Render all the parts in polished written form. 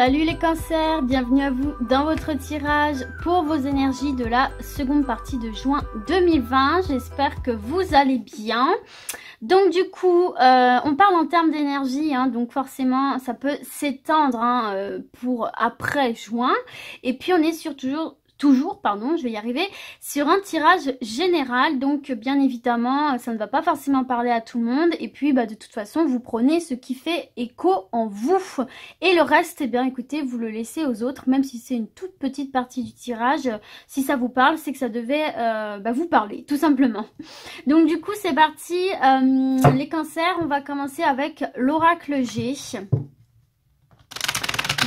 Salut les cancers, bienvenue à vous dans votre tirage pour vos énergies de la seconde partie de juin 2020. J'espère que vous allez bien. Donc du coup, on parle en termes d'énergie, hein, donc forcément ça peut s'étendre pour après juin. Et puis on est sur toujours, pardon, je vais y arriver, sur un tirage général. Donc bien évidemment, ça ne va pas forcément parler à tout le monde. Et puis de toute façon, vous prenez ce qui fait écho en vous. Et le reste, eh bien écoutez, vous le laissez aux autres, même si c'est une toute petite partie du tirage. Si ça vous parle, c'est que ça devait vous parler, tout simplement. Donc du coup, c'est parti. Les cancers, on va commencer avec l'oracle G.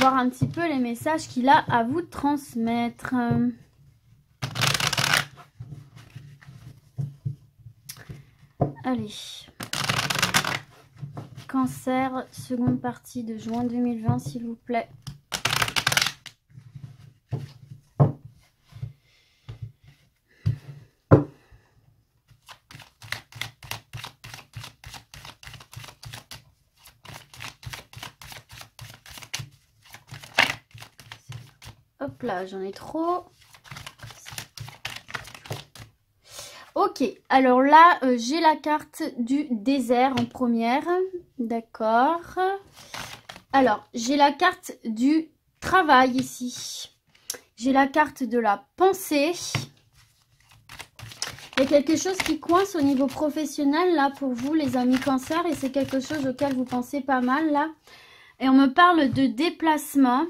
Voir un petit peu les messages qu'il a à vous transmettre. Allez. Cancer, seconde partie de juin 2020, s'il vous plaît. Hop là, j'en ai trop. Ok, alors là, j'ai la carte du désert en première. D'accord. Alors, j'ai la carte du travail ici. J'ai la carte de la pensée. Il y a quelque chose qui coince au niveau professionnel là pour vous, les amis cancers. Et c'est quelque chose auquel vous pensez pas mal là. Et on me parle de déplacement.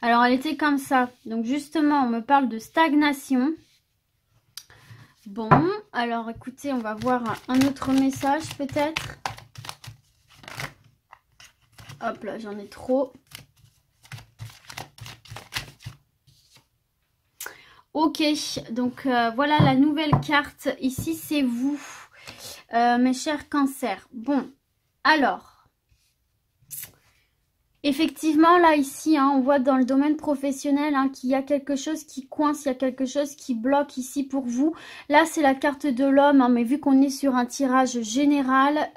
Alors, elle était comme ça. Donc, justement, on me parle de stagnation. Bon, alors, écoutez, on va voir un autre message, peut-être. Hop là, j'en ai trop. Ok, donc, voilà la nouvelle carte. Ici, c'est vous, mes chers cancers. Bon, alors... Effectivement, là, ici, on voit dans le domaine professionnel qu'il y a quelque chose qui coince, il y a quelque chose qui bloque ici pour vous. Là, c'est la carte de l'homme, mais vu qu'on est sur un tirage général,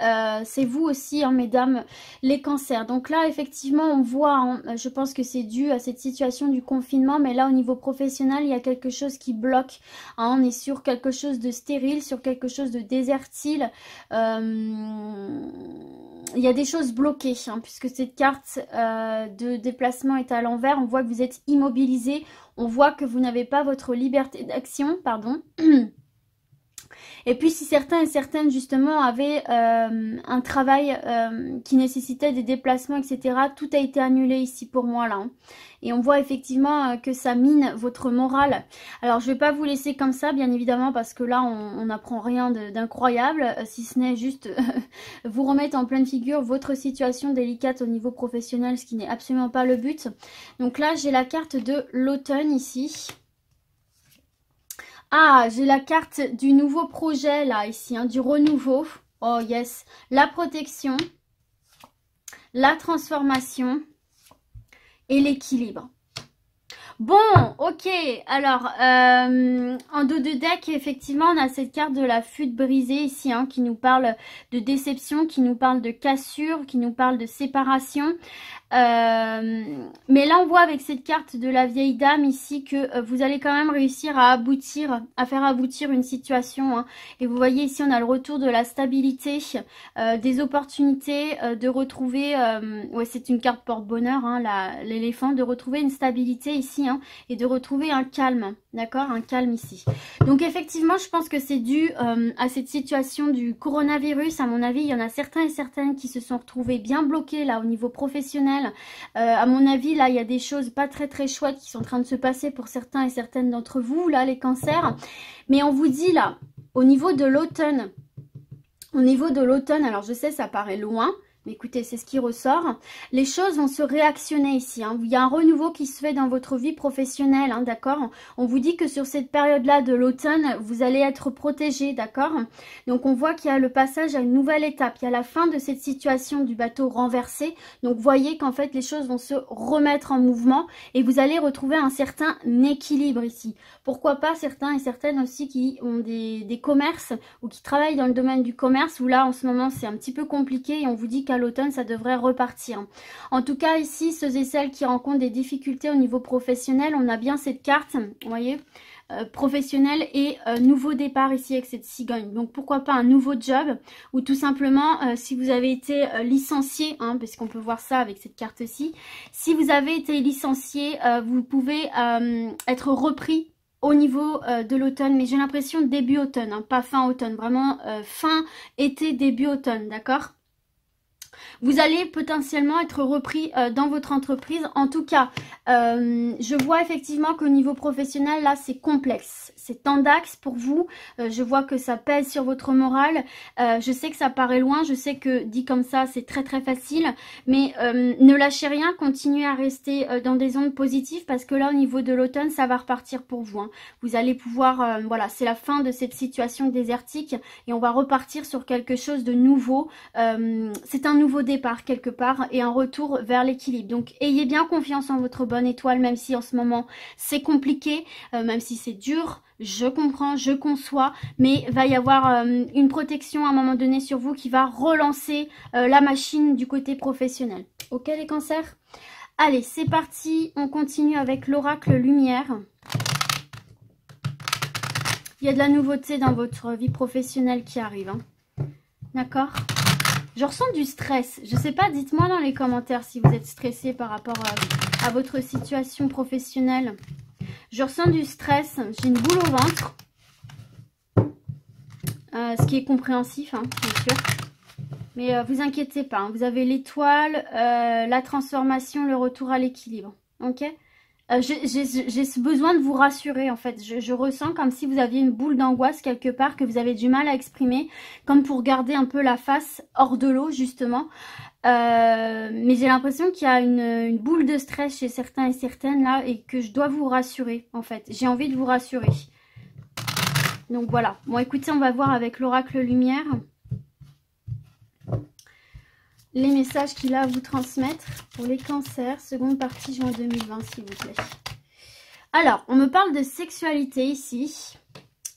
c'est vous aussi, mesdames, les cancers. Donc là, effectivement, on voit, je pense que c'est dû à cette situation du confinement, mais là, au niveau professionnel, il y a quelque chose qui bloque. On est sur quelque chose de stérile, sur quelque chose de désertile. Il y a des choses bloquées, puisque cette carte de déplacement est à l'envers. On voit que vous êtes immobilisé. On voit que vous n'avez pas votre liberté d'action, pardon. Et puis si certains et certaines justement avaient un travail qui nécessitait des déplacements, etc., tout a été annulé ici pour moi là. Et on voit effectivement que ça mine votre morale. Alors je ne vais pas vous laisser comme ça bien évidemment parce que là on n'apprend rien d'incroyable. Si ce n'est juste vous remettre en pleine figure votre situation délicate au niveau professionnel, ce qui n'est absolument pas le but. Donc là j'ai la carte de l'automne ici. Ah, j'ai la carte du nouveau projet là, ici, du renouveau. Oh yes, la protection, la transformation et l'équilibre. Bon, ok, alors, en dos de deck, effectivement, on a cette carte de la flûte brisée ici, qui nous parle de déception, qui nous parle de cassure, qui nous parle de séparation. Mais là on voit avec cette carte de la vieille dame ici que vous allez quand même réussir à aboutir, à faire aboutir une situation, et vous voyez ici on a le retour de la stabilité, des opportunités, de retrouver, ouais c'est une carte porte-bonheur, l'éléphant, de retrouver une stabilité ici, et de retrouver un calme, d'accord, un calme ici. Donc effectivement je pense que c'est dû à cette situation du coronavirus. À mon avis il y en a certains et certaines qui se sont retrouvés bien bloqués là au niveau professionnel. À mon avis, là, il y a des choses pas très chouettes qui sont en train de se passer pour certains et certaines d'entre vous, là, les cancers. Mais on vous dit, là, au niveau de l'automne, alors je sais, ça paraît loin, mais écoutez, c'est ce qui ressort. Les choses vont se réactionner ici. Il y a un renouveau qui se fait dans votre vie professionnelle, d'accord. On vous dit que sur cette période-là de l'automne, vous allez être protégé, d'accord. Donc on voit qu'il y a le passage à une nouvelle étape. Il y a la fin de cette situation du bateau renversé. Donc vous voyez qu'en fait, les choses vont se remettre en mouvement et vous allez retrouver un certain équilibre ici. Pourquoi pas certains et certaines aussi qui ont des commerces ou qui travaillent dans le domaine du commerce où là, en ce moment, c'est un petit peu compliqué et on vous dit qu'à l'automne, ça devrait repartir. En tout cas, ici, ceux et celles qui rencontrent des difficultés au niveau professionnel, on a bien cette carte, vous voyez, professionnel et nouveau départ ici avec cette cigogne. Donc pourquoi pas un nouveau job, ou tout simplement si vous avez été licencié, hein, parce qu'on peut voir ça avec cette carte-ci, si vous avez été licencié, vous pouvez être repris au niveau de l'automne, mais j'ai l'impression début automne, hein, pas fin automne, vraiment fin été, début automne, d'accord? Vous allez potentiellement être repris dans votre entreprise. En tout cas, je vois effectivement qu'au niveau professionnel, là, c'est complexe. C'est tendax pour vous. Je vois que ça pèse sur votre morale. Je sais que ça paraît loin. Je sais que dit comme ça, c'est très très facile. Mais ne lâchez rien. Continuez à rester dans des ondes positives parce que là, au niveau de l'automne, ça va repartir pour vous. Hein. Vous allez pouvoir... voilà, c'est la fin de cette situation désertique et on va repartir sur quelque chose de nouveau. C'est un nouveau départ quelque part et un retour vers l'équilibre. Donc ayez bien confiance en votre bonne étoile, même si en ce moment c'est compliqué, même si c'est dur, je comprends, je conçois, mais va y avoir une protection à un moment donné sur vous qui va relancer la machine du côté professionnel. Ok les cancers? Allez, c'est parti, on continue avec l'oracle lumière. Il y a de la nouveauté dans votre vie professionnelle qui arrive, hein. D'accord? Je ressens du stress. Je sais pas, dites-moi dans les commentaires si vous êtes stressé par rapport à votre situation professionnelle. Je ressens du stress. J'ai une boule au ventre. Ce qui est compréhensif, hein, bien sûr. Mais vous inquiétez pas. Hein, vous avez l'étoile, la transformation, le retour à l'équilibre. Ok? J'ai ce besoin de vous rassurer en fait. Je ressens comme si vous aviez une boule d'angoisse quelque part que vous avez du mal à exprimer, comme pour garder un peu la face hors de l'eau justement. Mais j'ai l'impression qu'il y a une boule de stress chez certains et certaines là et que je dois vous rassurer en fait. J'ai envie de vous rassurer. Donc voilà. Bon écoutez, on va voir avec l'oracle lumière les messages qu'il a à vous transmettre pour les cancers, seconde partie juin 2020 s'il vous plaît. Alors, on me parle de sexualité ici.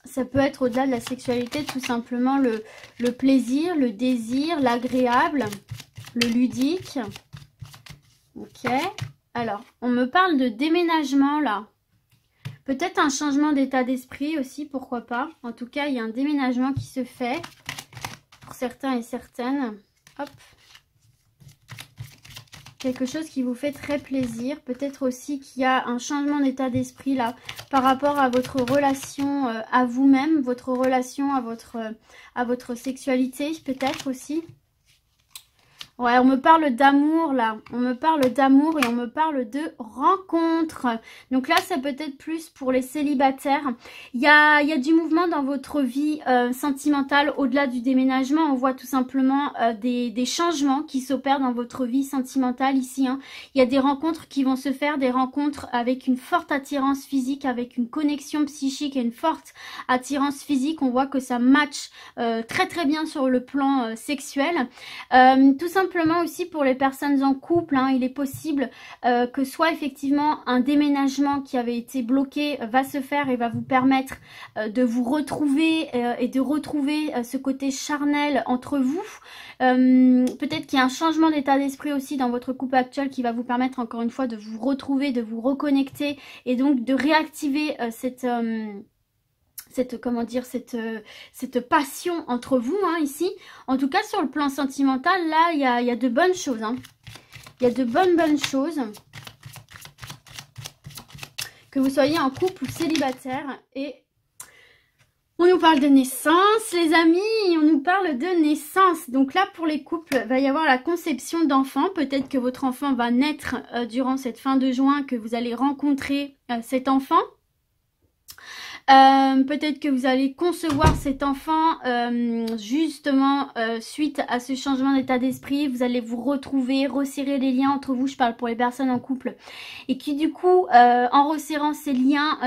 Ça peut être au-delà de la sexualité, tout simplement le plaisir, le désir, l'agréable, le ludique. Ok. Alors, on me parle de déménagement là. Peut-être un changement d'état d'esprit aussi, pourquoi pas. En tout cas, il y a un déménagement qui se fait pour certains et certaines. Hop. Quelque chose qui vous fait très plaisir. Peut-être aussi qu'il y a un changement d'état d'esprit là par rapport à votre relation à vous-même, votre relation à votre sexualité peut-être aussi. Ouais, on me parle d'amour là, on me parle d'amour et on me parle de rencontre. Donc là, ça peut être plus pour les célibataires. Il y a du mouvement dans votre vie sentimentale au-delà du déménagement. On voit tout simplement des changements qui s'opèrent dans votre vie sentimentale ici. Hein. Il y a des rencontres qui vont se faire, des rencontres avec une forte attirance physique, avec une connexion psychique et une forte attirance physique. On voit que ça match très très bien sur le plan sexuel. Tout simplement aussi pour les personnes en couple, hein, il est possible que soit effectivement un déménagement qui avait été bloqué va se faire et va vous permettre de vous retrouver et de retrouver ce côté charnel entre vous. Peut-être qu'il y a un changement d'état d'esprit aussi dans votre couple actuel qui va vous permettre encore une fois de vous retrouver, de vous reconnecter et donc de réactiver cette passion entre vous, hein, ici. En tout cas, sur le plan sentimental, là, il y a de bonnes choses. Hein. Il y a de bonnes choses. Que vous soyez en couple ou célibataire. Et on nous parle de naissance, les amis. On nous parle de naissance. Donc là, pour les couples, il va y avoir la conception d'enfants. Peut-être que votre enfant va naître durant cette fin de juin, que vous allez rencontrer cet enfant. Peut-être que vous allez concevoir cet enfant justement suite à ce changement d'état d'esprit. Vous allez vous retrouver, resserrer les liens entre vous. Je parle pour les personnes en couple. Et qui du coup, en resserrant ces liens,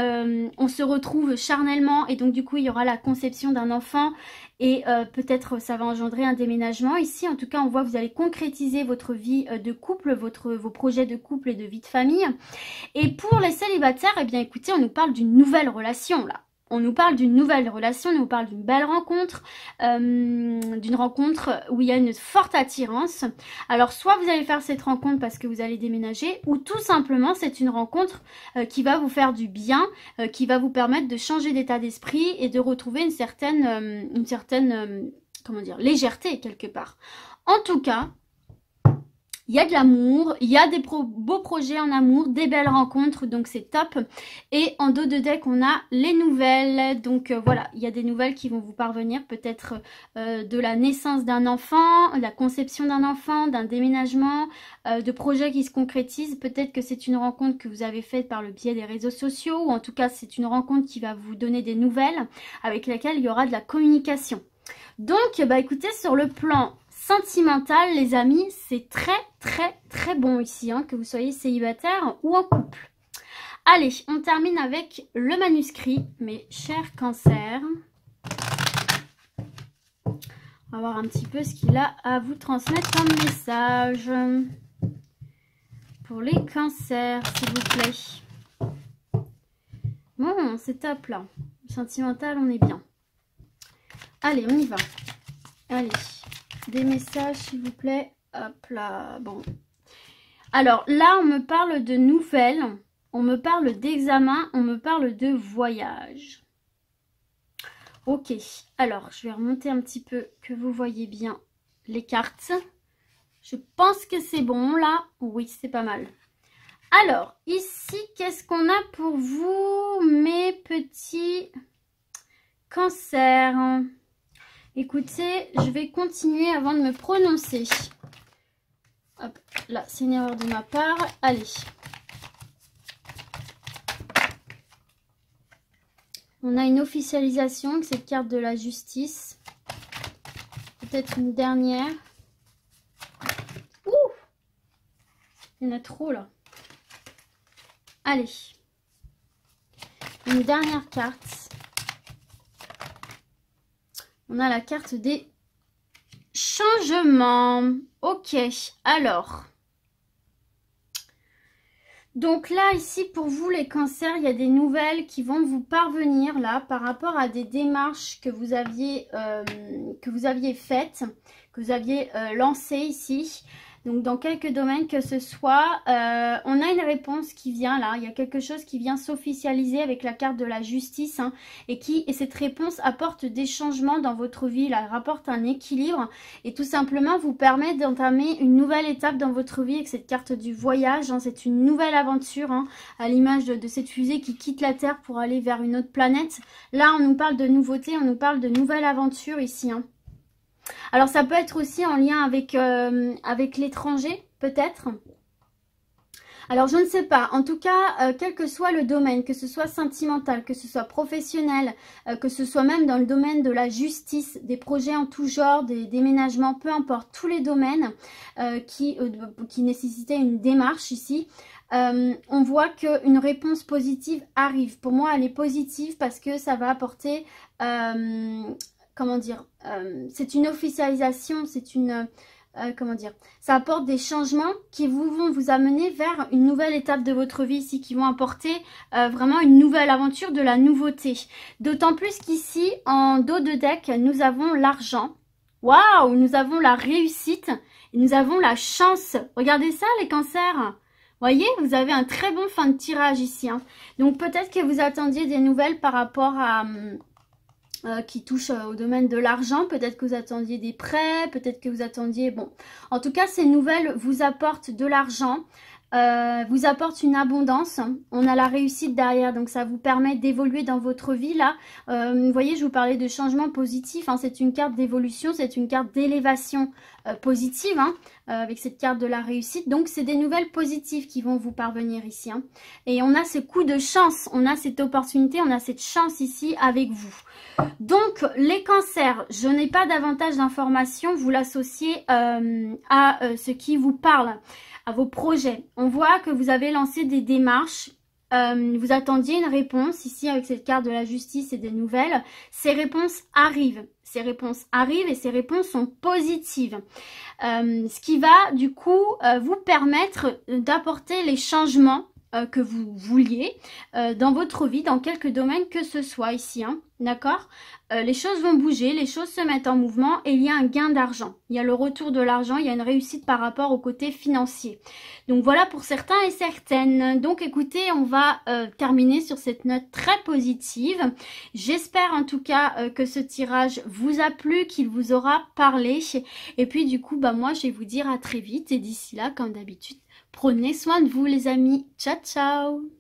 on se retrouve charnellement. Et donc du coup, il y aura la conception d'un enfant. Et peut-être ça va engendrer un déménagement. Ici, en tout cas, on voit que vous allez concrétiser votre vie de couple, vos projets de couple et de vie de famille. Et pour les célibataires, eh bien écoutez, on nous parle d'une nouvelle relation là. On nous parle d'une nouvelle relation, on nous parle d'une belle rencontre, d'une rencontre où il y a une forte attirance. Alors soit vous allez faire cette rencontre parce que vous allez déménager, ou tout simplement c'est une rencontre qui va vous faire du bien, qui va vous permettre de changer d'état d'esprit et de retrouver une certaine comment dire, légèreté quelque part. En tout cas, il y a de l'amour, il y a des beaux projets en amour, des belles rencontres, donc c'est top. Et en dos de deck, on a les nouvelles. Donc voilà, il y a des nouvelles qui vont vous parvenir, peut-être de la naissance d'un enfant, la conception d'un enfant, d'un déménagement, de projets qui se concrétisent. Peut-être que c'est une rencontre que vous avez faite par le biais des réseaux sociaux, ou en tout cas, c'est une rencontre qui va vous donner des nouvelles, avec laquelle il y aura de la communication. Donc, bah écoutez, sur le plan sentimental, les amis, c'est très bon ici, hein, que vous soyez célibataire ou en couple. Allez, on termine avec le manuscrit, mes chers cancers. On va voir un petit peu ce qu'il a à vous transmettre comme message. Pour les cancers, s'il vous plaît. Bon, c'est top là. Sentimental, on est bien. Allez, on y va. Allez. Des messages, s'il vous plaît. Hop là, bon. Alors, là, on me parle de nouvelles. On me parle d'examen. On me parle de voyage. Ok. Alors, je vais remonter un petit peu que vous voyez bien les cartes. Je pense que c'est bon, là. Oui, c'est pas mal. Alors, ici, qu'est-ce qu'on a pour vous, mes petits cancers ? Écoutez, je vais continuer avant de me prononcer. Hop, là, c'est une erreur de ma part. Allez. On a une officialisation avec cette carte de la justice. Peut-être une dernière. Ouh! Il y en a trop, là. Allez. Une dernière carte. On a la carte des changements. Ok, alors. Donc là, ici, pour vous, les cancers, il y a des nouvelles qui vont vous parvenir là par rapport à des démarches que vous aviez faites, que vous aviez lancées ici. Donc dans quelques domaines que ce soit, on a une réponse qui vient là, il y a quelque chose qui vient s'officialiser avec la carte de la justice, hein, et cette réponse apporte des changements dans votre vie, là, elle rapporte un équilibre et tout simplement vous permet d'entamer une nouvelle étape dans votre vie avec cette carte du voyage, hein, c'est une nouvelle aventure, hein, à l'image de cette fusée qui quitte la Terre pour aller vers une autre planète. Là on nous parle de nouveautés, on nous parle de nouvelle aventure ici, hein. Alors ça peut être aussi en lien avec l'étranger, peut-être. Alors je ne sais pas, en tout cas, quel que soit le domaine, que ce soit sentimental, que ce soit professionnel, que ce soit même dans le domaine de la justice, des projets en tout genre, des déménagements, peu importe, tous les domaines qui nécessitaient une démarche ici, on voit qu'une réponse positive arrive. Pour moi, elle est positive parce que ça va apporter... comment dire, c'est une officialisation, c'est une, comment dire, ça apporte des changements qui vont vous amener vers une nouvelle étape de votre vie ici, qui vont apporter vraiment une nouvelle aventure, de la nouveauté. D'autant plus qu'ici, en dos de deck, nous avons l'argent. Waouh, nous avons la réussite, et nous avons la chance. Regardez ça, les cancers. Voyez, vous avez un très bon fin de tirage ici, hein. Donc peut-être que vous attendiez des nouvelles par rapport à... qui touche au domaine de l'argent, peut-être que vous attendiez des prêts, peut-être que vous attendiez, bon, en tout cas ces nouvelles vous apportent de l'argent, vous apportent une abondance, on a la réussite derrière, donc ça vous permet d'évoluer dans votre vie là, vous voyez je vous parlais de changement positif, hein, c'est une carte d'évolution, c'est une carte d'élévation positive, hein, avec cette carte de la réussite, donc c'est des nouvelles positives qui vont vous parvenir ici, hein. Et on a ce coup de chance, on a cette opportunité, on a cette chance ici avec vous. Donc les cancers, je n'ai pas davantage d'informations, vous l'associez à ce qui vous parle, à vos projets. On voit que vous avez lancé des démarches, vous attendiez une réponse ici avec cette carte de la justice et des nouvelles. Ces réponses arrivent et ces réponses sont positives. Ce qui va du coup vous permettre d'apporter les changements que vous vouliez dans votre vie, dans quelques domaines que ce soit ici, hein, d'accord? Les choses vont bouger, les choses se mettent en mouvement et il y a un gain d'argent. Il y a le retour de l'argent, il y a une réussite par rapport au côté financier. Donc voilà pour certains et certaines. Donc écoutez, on va terminer sur cette note très positive. J'espère en tout cas que ce tirage vous a plu, qu'il vous aura parlé. Et puis du coup, bah moi je vais vous dire à très vite et d'ici là, comme d'habitude, prenez soin de vous les amis. Ciao, ciao!